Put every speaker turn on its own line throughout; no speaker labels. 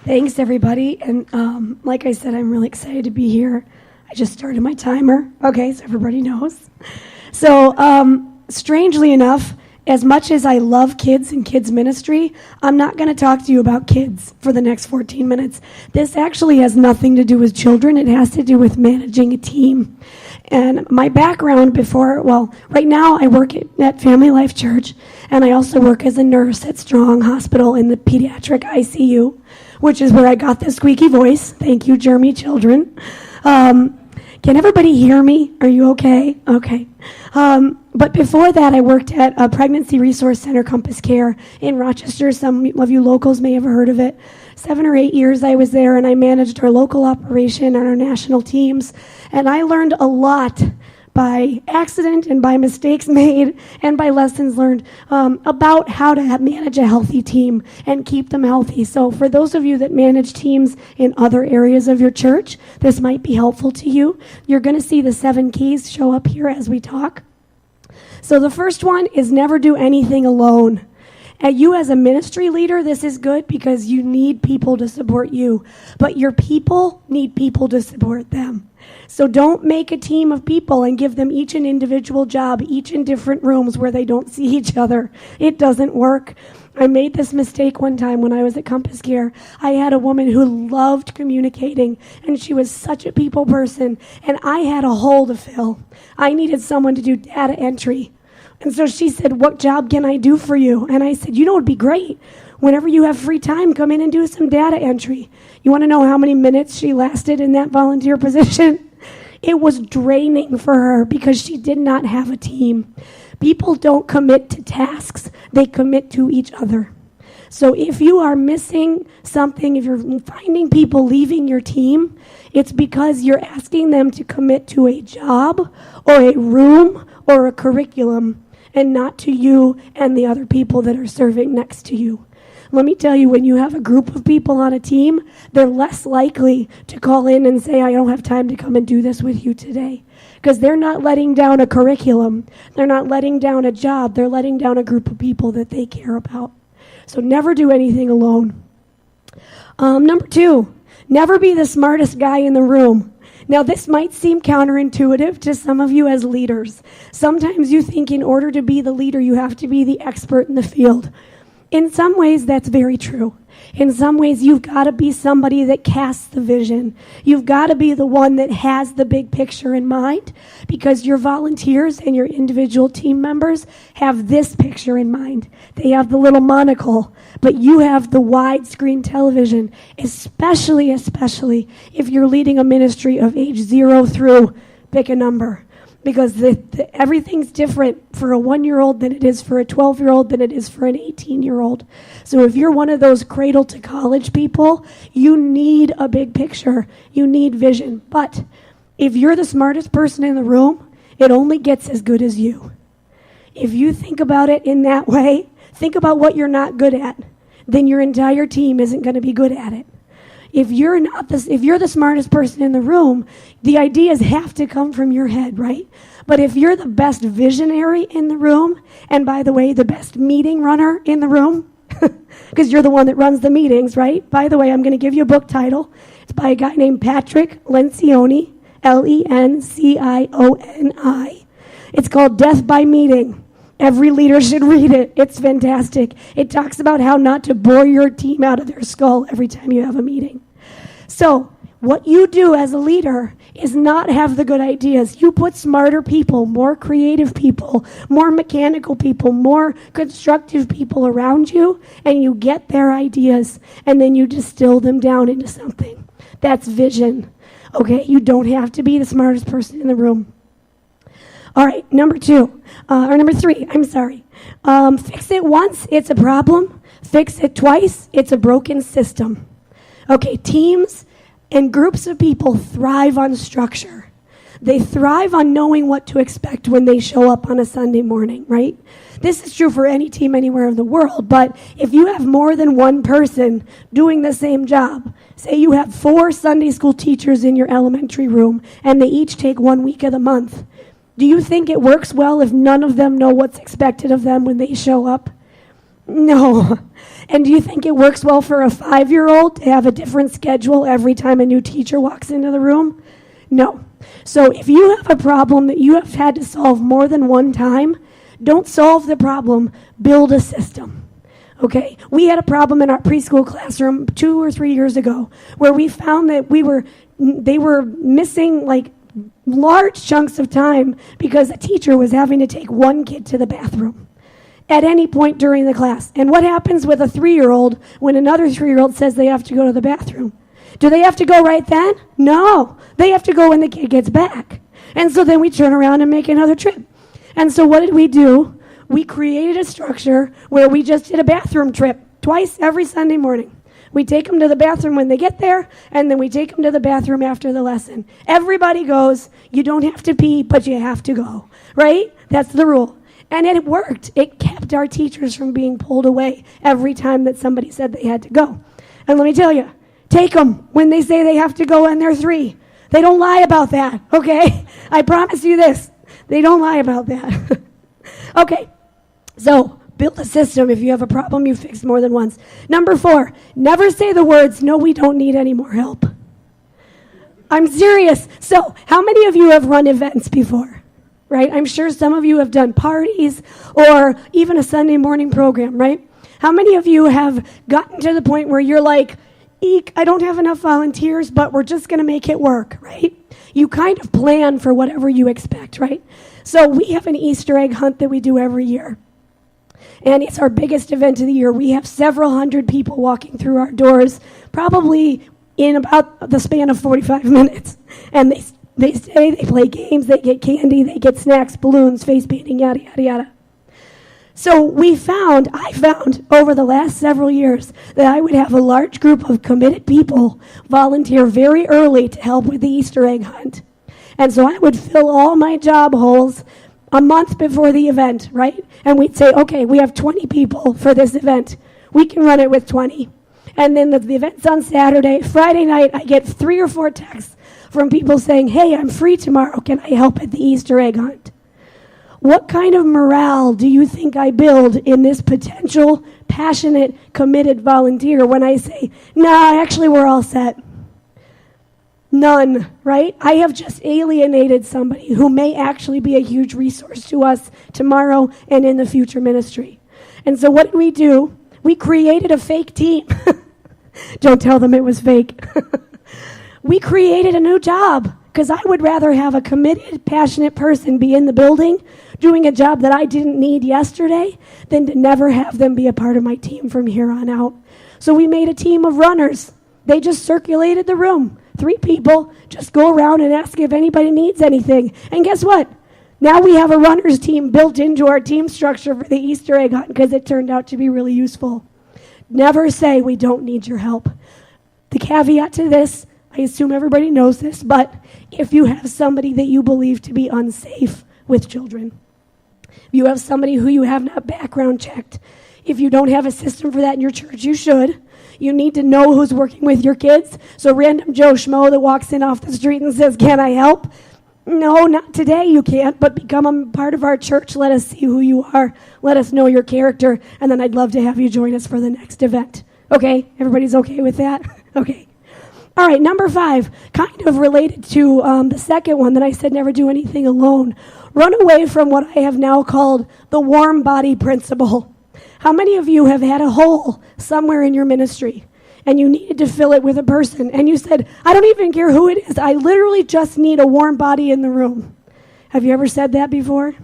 Thanks, everybody. And like I said, I'm really excited to be here. I just started my timer. Okay, so everybody knows. So strangely enough, as much as I love kids and kids ministry, I'm not going to talk to you about kids for the next 14 minutes. This actually has nothing to do with children. It has to do with managing a team. And my background right now I work at Family Life Church, and I also work as a nurse at Strong Hospital in the pediatric ICU, which is where I got the squeaky voice. Thank you, Jeremy Children. Can everybody hear me? Are you okay? Okay. But before that, I worked at a pregnancy resource center, Compass Care, in Rochester. Some of you locals may have heard of it. 7 or 8 years I was there, and I managed our local operation and our national teams. And I learned a lot by accident and by mistakes made and by lessons learned about how to manage a healthy team and keep them healthy. So for those of you that manage teams in other areas of your church, this might be helpful to you. You're going to see the 7 keys show up here as we talk. So the first one is never do anything alone. And you as a ministry leader, this is good because you need people to support you. But your people need people to support them. So don't make a team of people and give them each an individual job, each in different rooms where they don't see each other. It doesn't work. I made this mistake one time when I was at Compass Care. I had a woman who loved communicating, and she was such a people person, and I had a hole to fill. I needed someone to do data entry. And so she said, "What job can I do for you?" And I said, "You know, it'd be great. Whenever you have free time, come in and do some data entry." You want to know how many minutes she lasted in that volunteer position? It was draining for her because she did not have a team. People don't commit to tasks. They commit to each other. So if you are missing something, if you're finding people leaving your team, it's because you're asking them to commit to a job or a room or a curriculum and not to you and the other people that are serving next to you. Let me tell you, when you have a group of people on a team, they're less likely to call in and say, "I don't have time to come and do this with you today." Because they're not letting down a curriculum. They're not letting down a job. They're letting down a group of people that they care about. So never do anything alone. Number 2, never be the smartest guy in the room. Now, this might seem counterintuitive to some of you as leaders. Sometimes you think in order to be the leader, you have to be the expert in the field. In some ways, that's very true. In some ways, you've got to be somebody that casts the vision. You've got to be the one that has the big picture in mind, because your volunteers and your individual team members have this picture in mind. They have the little monocle, but you have the widescreen television, especially if you're leading a ministry of age 0 through, pick a number. Because everything's different for a 1-year-old than it is for a 12-year-old than it is for an 18-year-old. So if you're one of those cradle to college people, you need a big picture. You need vision. But if you're the smartest person in the room, it only gets as good as you. If you think about it in that way, think about what you're not good at, then your entire team isn't going to be good at it. If you're the smartest person in the room, the ideas have to come from your head, right? But if you're the best visionary in the room, and by the way, the best meeting runner in the room, because you're the one that runs the meetings, right? By the way, I'm going to give you a book title. It's by a guy named Patrick Lencioni, Lencioni. It's called Death by Meeting. Every leader should read it. It's fantastic. It talks about how not to bore your team out of their skull every time you have a meeting. So what you do as a leader is not have the good ideas. You put smarter people, more creative people, more mechanical people, more constructive people around you, and you get their ideas, and then you distill them down into something. That's vision. Okay? You don't have to be the smartest person in the room. All right, number 3, I'm sorry. Fix it once, it's a problem. Fix it twice, it's a broken system. Okay, teams and groups of people thrive on structure. They thrive on knowing what to expect when they show up on a Sunday morning, right? This is true for any team anywhere in the world, but if you have more than one person doing the same job, say you have 4 Sunday school teachers in your elementary room, and they each take 1 week of the month, do you think it works well if none of them know what's expected of them when they show up? No. And do you think it works well for a 5-year-old to have a different schedule every time a new teacher walks into the room? No. So if you have a problem that you have had to solve more than one time, don't solve the problem, build a system. Okay? We had a problem in our preschool classroom 2 or 3 years ago where we found that they were missing like large chunks of time because a teacher was having to take one kid to the bathroom at any point during the class. And what happens with a 3-year-old when another 3-year-old says they have to go to the bathroom? Do they have to go right then? No. They have to go when the kid gets back. And so then we turn around and make another trip. And so what did we do? We created a structure where we just did a bathroom trip twice every Sunday morning. We take them to the bathroom when they get there, and then we take them to the bathroom after the lesson. Everybody goes. You don't have to pee, but you have to go, right? That's the rule. And it worked. It kept our teachers from being pulled away every time that somebody said they had to go. And let me tell you, take them when they say they have to go and they're 3. They don't lie about that, okay? I promise you this. They don't lie about that. Okay, so build a system. If you have a problem, you fix more than once. Number 4, never say the words, no, we don't need any more help. I'm serious. So how many of you have run events before? Right? I'm sure some of you have done parties or even a Sunday morning program, right? How many of you have gotten to the point where you're like, eek, I don't have enough volunteers, but we're just going to make it work, right? You kind of plan for whatever you expect, right? So we have an Easter egg hunt that we do every year. And it's our biggest event of the year. We have several hundred people walking through our doors, probably in about the span of 45 minutes. And they stay, they play games, they get candy, they get snacks, balloons, face painting, yada, yada, yada. So I found over the last several years that I would have a large group of committed people volunteer very early to help with the Easter egg hunt. And so I would fill all my job holes a month before the event, right? And we'd say, okay, we have 20 people for this event. We can run it with 20. And then the event's on Saturday. Friday night, I get 3 or 4 texts from people saying, hey, I'm free tomorrow. Can I help at the Easter egg hunt? What kind of morale do you think I build in this potential, passionate, committed volunteer when I say, nah, actually we're all set? None, right? I have just alienated somebody who may actually be a huge resource to us tomorrow and in the future ministry. And so what did we do? We created a fake team. Don't tell them it was fake. We created a new job because I would rather have a committed, passionate person be in the building doing a job that I didn't need yesterday than to never have them be a part of my team from here on out. So we made a team of runners. They just circulated the room. 3 people just go around and ask if anybody needs anything. And guess what? Now we have a runners team built into our team structure for the Easter egg hunt because it turned out to be really useful. Never say we don't need your help. The caveat to this, I assume everybody knows this, but if you have somebody that you believe to be unsafe with children, if you have somebody who you have not background checked, if you don't have a system for that in your church, you should. You need to know who's working with your kids. So random Joe Schmo that walks in off the street and says, can I help? No, not today you can't, but become a part of our church. Let us see who you are. Let us know your character, and then I'd love to have you join us for the next event. Okay, everybody's okay with that? Okay. All right, number 5, kind of related to the second one that I said never do anything alone. Run away from what I have now called the warm body principle. How many of you have had a hole somewhere in your ministry and you needed to fill it with a person and you said, I don't even care who it is, I literally just need a warm body in the room? Have you ever said that before?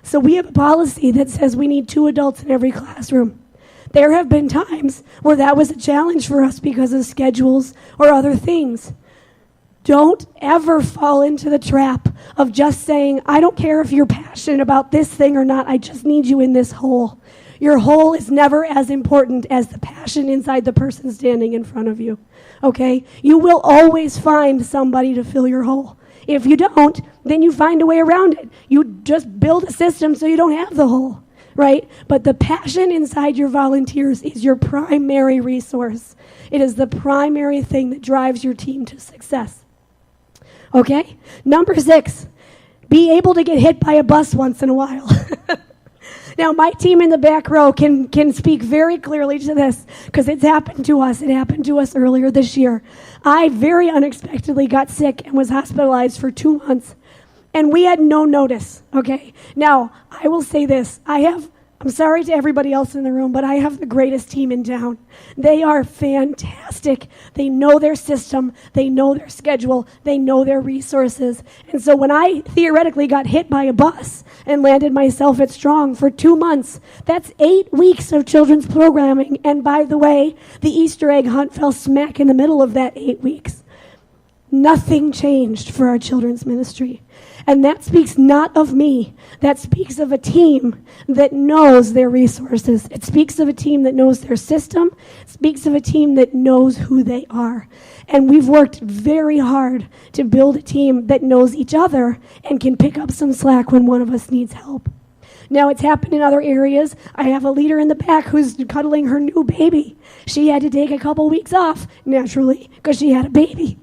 So we have a policy that says we need 2 adults in every classroom. There have been times where that was a challenge for us because of schedules or other things. Don't ever fall into the trap of just saying, I don't care if you're passionate about this thing or not, I just need you in this hole. Your hole is never as important as the passion inside the person standing in front of you, okay? You will always find somebody to fill your hole. If you don't, then you find a way around it. You just build a system so you don't have the hole, right? But the passion inside your volunteers is your primary resource. It is the primary thing that drives your team to success, okay? Number 6, be able to get hit by a bus once in a while. Now, my team in the back row can speak very clearly to this because it's happened to us. It happened to us earlier this year. I very unexpectedly got sick and was hospitalized for 2 months, and we had no notice, okay? Now, I will say this. I'm sorry to everybody else in the room, but I have the greatest team in town. They are fantastic. They know their system. They know their schedule. They know their resources. And so when I theoretically got hit by a bus and landed myself at Strong for 2 months, that's 8 weeks of children's programming. And by the way, the Easter egg hunt fell smack in the middle of that 8 weeks. Nothing changed for our children's ministry. And that speaks not of me. That speaks of a team that knows their resources. It speaks of a team that knows their system. It speaks of a team that knows who they are. And we've worked very hard to build a team that knows each other and can pick up some slack when one of us needs help. Now, it's happened in other areas. I have a leader in the back who's cuddling her new baby. She had to take a couple weeks off, naturally, because she had a baby.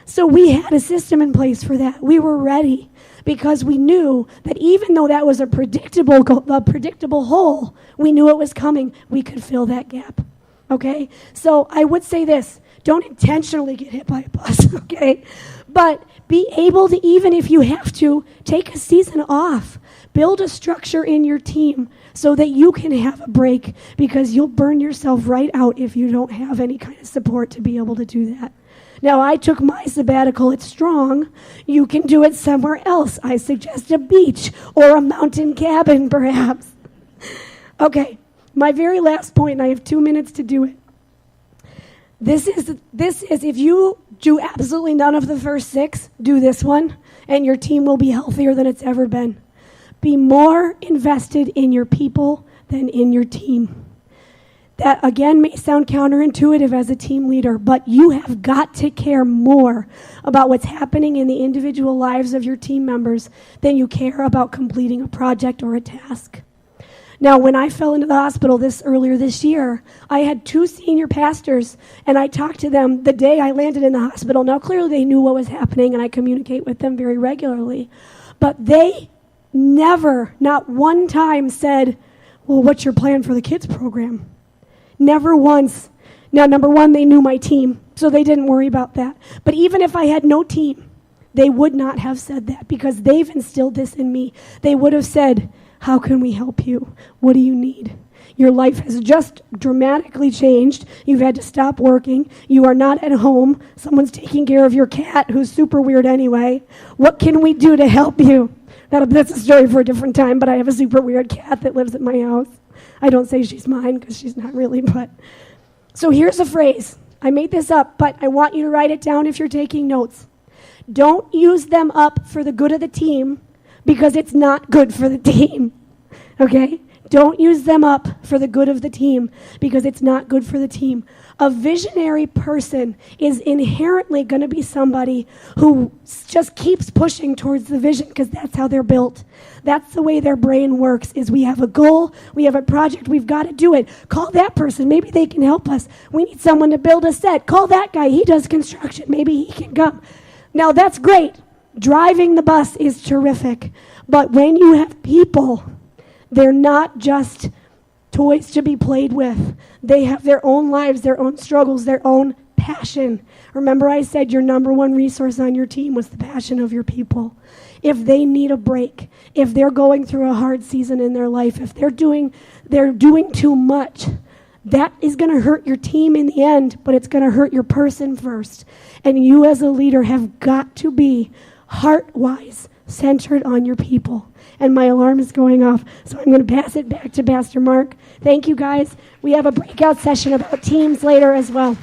So we had a system in place for that. We were ready because we knew that even though that was a predictable hole, we knew it was coming. We could fill that gap, okay? So I would say this. Don't intentionally get hit by a bus, okay? But be able to, even if you have to, take a season off. Build a structure in your team so that you can have a break because you'll burn yourself right out if you don't have any kind of support to be able to do that. Now, I took my sabbatical at Strong. You can do it somewhere else. I suggest a beach or a mountain cabin, perhaps. Okay, my very last point, and I have 2 minutes to do it. This is if you do absolutely none of the first 6, do this one, and your team will be healthier than it's ever been. Be more invested in your people than in your team. That, again, may sound counterintuitive as a team leader, but you have got to care more about what's happening in the individual lives of your team members than you care about completing a project or a task. Now, when I fell into the hospital earlier this year, I had 2 senior pastors, and I talked to them the day I landed in the hospital. Now, clearly they knew what was happening, and I communicate with them very regularly. But they never, not one time said, well, what's your plan for the kids program? Never once. Now, number one, they knew my team, so they didn't worry about that. But even if I had no team, they would not have said that because they've instilled this in me. They would have said, how can we help you? What do you need? Your life has just dramatically changed. You've had to stop working. You are not at home. Someone's taking care of your cat, who's super weird anyway. What can we do to help you? That's a story for a different time, but I have a super weird cat that lives at my house. I don't say she's mine because she's not really, but. So here's a phrase. I made this up, but I want you to write it down if you're taking notes. Don't use them up for the good of the team because it's not good for the team, okay? Don't use them up for the good of the team because it's not good for the team. A visionary person is inherently going to be somebody who just keeps pushing towards the vision because that's how they're built. That's the way their brain works, is we have a goal, we have a project, we've got to do it. Call that person, maybe they can help us. We need someone to build a set. Call that guy, he does construction, maybe he can come. Now that's great. Driving the bus is terrific. But when you have people, they're not just toys to be played with. They have their own lives, their own struggles, their own passion. Remember I said your number one resource on your team was the passion of your people. If they need a break, if they're going through a hard season in their life, if they're doing too much, that is going to hurt your team in the end, but it's going to hurt your person first. And you as a leader have got to be heart-wise centered on your people. And my alarm is going off, so I'm going to pass it back to Pastor Mark. Thank you, guys. We have a breakout session about teams later as well.